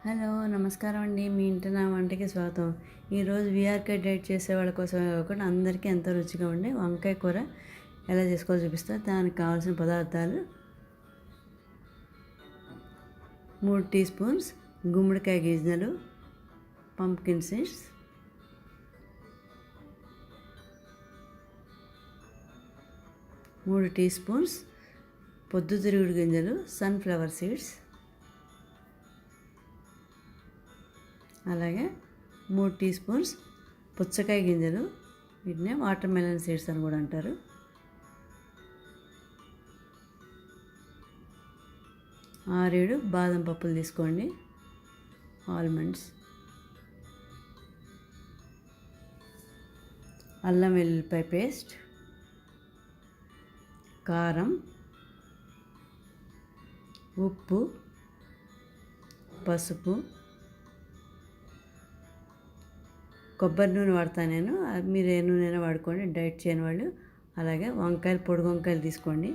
Hello నమస్కారం అండి. మీ ఇంటి నా వంటకి స్వాగతం. ఈరోజు వీఆర్కే డైట్ చేసే వాళ్ళ కోసమే కాకుండా అందరికీ ఎంతో రుచిగా ఉండే వంకాయ కూర ఎలా చేసుకోవాలో చూపిస్తా. దానికి కావాల్సిన పదార్థాలు: 3 టీ స్పూన్స్ గుమ్మడికాయ గింజలు, పంప్కిన్ సీడ్స్, 3 టీ స్పూన్స్ పొద్దుతిరుగుడు గింజలు సన్ఫ్లవర్ సీడ్స్, అలాగే 3 టీ స్పూన్స్ పుచ్చకాయ గింజలు, వీటిని వాటర్ మెలన్ సీడ్స్ అని కూడా అంటారు. 6-7 బాదం పప్పులు తీసుకోండి, ఆల్మండ్స్, అల్లం వెల్లుల్లిపాయ పేస్ట్, కారం, ఉప్పు, పసుపు, కొబ్బరి నూనె వాడతాను నేను. మీరు ఏ నూనె వాడుకోండి, డైట్ చేయని వాళ్ళు. అలాగే వంకాయలు, పొడుగు వంకాయలు తీసుకోండి,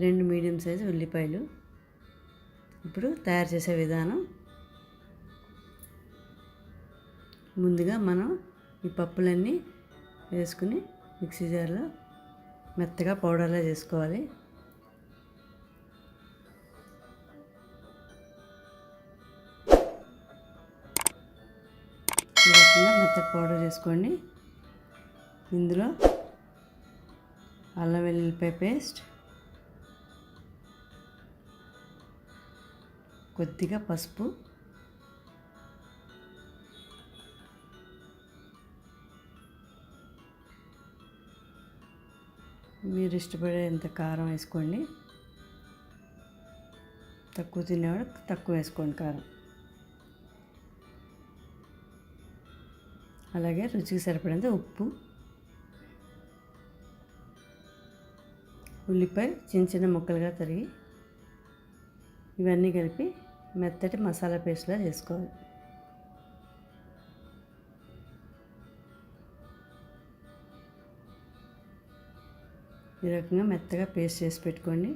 2 మీడియం సైజు ఉల్లిపాయలు. ఇప్పుడు తయారు చేసే విధానం: ముందుగా మనం ఈ పప్పులన్నీ వేసుకుని మిక్సీ జార్లో మెత్తగా పౌడర్లా చేసుకోవాలి. మెత్తగా పౌడర్ చేసుకోండి. ఇందులో అల్లం వెల్లుల్లిపాయ పేస్ట్, కొద్దిగా పసుపు, మీరు ఇష్టపడేంత కారం వేసుకోండి. తక్కువ తినేవాడు తక్కువ వేసుకోండి కారం. అలాగే రుచికి సరిపడేంత ఉప్పు, ఉల్లిపాయ చిన్న చిన్న ముక్కలుగా తరిగి ఇవన్నీ కలిపి మెత్తటి మసాలా పేస్ట్లా చేసుకోవాలి. ఈ రకంగా మెత్తగా పేస్ట్ చేసి పెట్టుకోండి.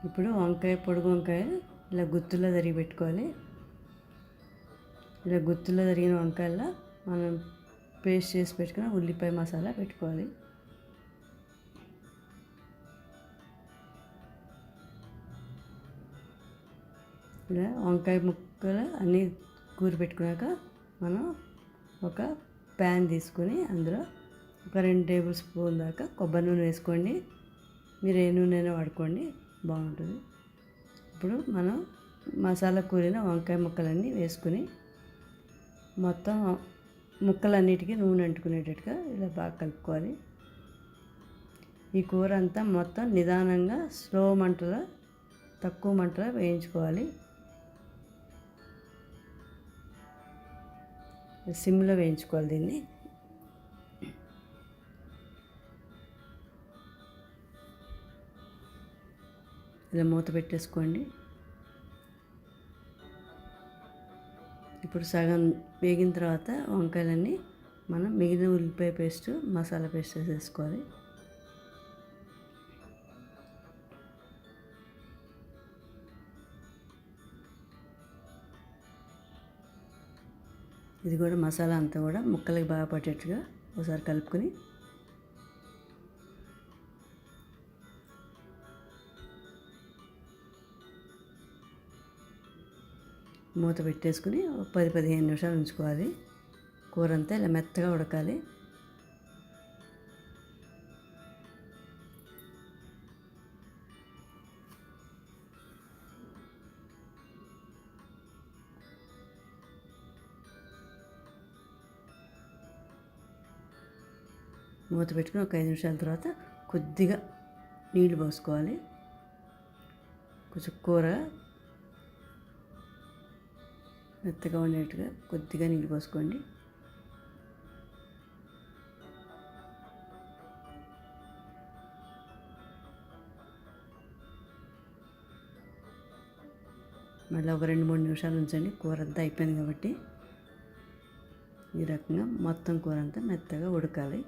ఇప్పుడు వంకాయ, పొడుగు వంకాయ ఇలా గుత్తుల్లో తరిగి పెట్టుకోవాలి. ఇలా గుత్తుల్లో తరిగిన వంకాయల్లో మనం పేస్ట్ చేసి పెట్టుకున్న ఉల్లిపాయ మసాలా పెట్టుకోవాలి. ఇలా వంకాయ ముక్కలు అన్నీ కూర పెట్టుకున్నాక మనం ఒక ప్యాన్ తీసుకొని అందులో ఒక 2 టేబుల్ స్పూన్ దాకా కొబ్బరి నూనె వేసుకోండి. మీరు ఏ నూనె వాడుకోండి, బాగుంటుంది. ఇప్పుడు మనం మసాలా కూరిన వంకాయ ముక్కలన్నీ వేసుకుని మొత్తం ముక్కలన్నిటికీ నూనె అంటుకునేటట్టుగా ఇలా బాగా కలుపుకోవాలి. ఈ కూర అంతా మొత్తం నిదానంగా స్లో మంటలో, తక్కువ మంటలో వేయించుకోవాలి. సిమ్లో వేయించుకోవాలి దీన్ని. ఇలా మూత పెట్టేసుకోండి. ఇప్పుడు సగం వేగిన తర్వాత వంకాయలన్నీ మనం మిగిలిన ఉల్లిపాయ పేస్ట్, మసాలా పేస్ట్ వేసేసుకోవాలి. ఇది కూడా మసాలా అంతా కూడా ముక్కలకి బాగా పట్టేట్టుగా ఒకసారి కలుపుకొని మూత పెట్టేసుకుని 10-15 నిమిషాలు ఉంచుకోవాలి. కూర అంతా ఇలా మెత్తగా ఉడకాలి. మూత పెట్టుకుని ఒక 5 నిమిషాల తర్వాత కొద్దిగా నీళ్ళు పోసుకోవాలి. కొంచెం కూర మెత్తగా ఉండేట్టుగా కొద్దిగా నీళ్ళు పోసుకోండి. మళ్ళీ ఒక 2-3 నిమిషాలు ఉంచండి. కూర అంతా అయిపోయింది కాబట్టి ఈ రకంగా మొత్తం కూర అంతా మెత్తగా ఉడకాలి.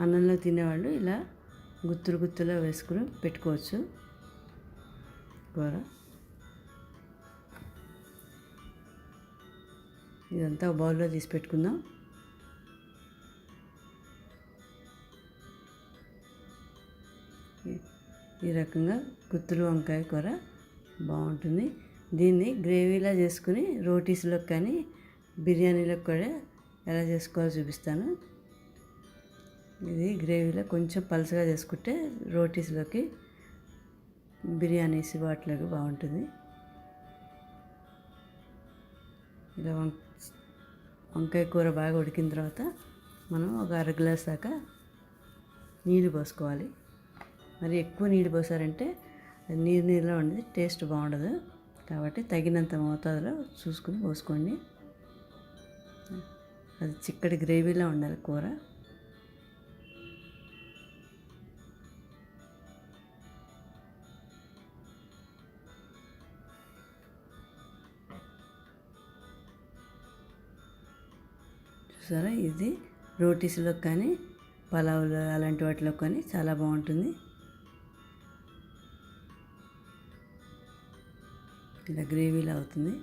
అన్నంలో తినేవాళ్ళు ఇలా గుత్తులు గుత్తులో వేసుకుని పెట్టుకోవచ్చు. కూర. ఇదంతా ఒక బౌల్లో తీసి పెట్టుకుందాం. ఈ రకంగా గుత్తులు వంకాయ కూర బాగుంటుంది. దీన్ని గ్రేవీలా చేసుకుని రోటీస్లోకి కానీ బిర్యానీలోకి కూడా ఎలా చేసుకోవాలో చూపిస్తాను. ఇది గ్రేవీలో కొంచెం పలుచగా చేసుకుంటే రోటీస్లోకి బిర్యానీస్ వాటిలోకి బాగుంటుంది. ఇలా వంకాయ కూర బాగా ఉడికిన తర్వాత మనం ఒక అర గ్లాస్ దాకా నీళ్ళు పోసుకోవాలి. మరి ఎక్కువ నీళ్ళు పోసారంటే నీళ్ళలో ఉండేది టేస్ట్ బాగుండదు. కాబట్టి తగినంత మోతాదులో చూసుకుని పోసుకోండి. అది చిక్కటి గ్రేవీలో ఉండాలి కూర. చూసారా, ఇది రోటీస్లో కానీ పలావులు అలాంటి వాటిలో కానీ చాలా బాగుంటుంది. ఇలా గ్రేవీలా అవుతుంది.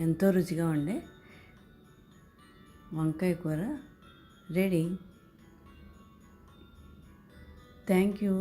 ఎంతో రుచిగా ఉండే వంకాయ కూర రెడీ. Thank you.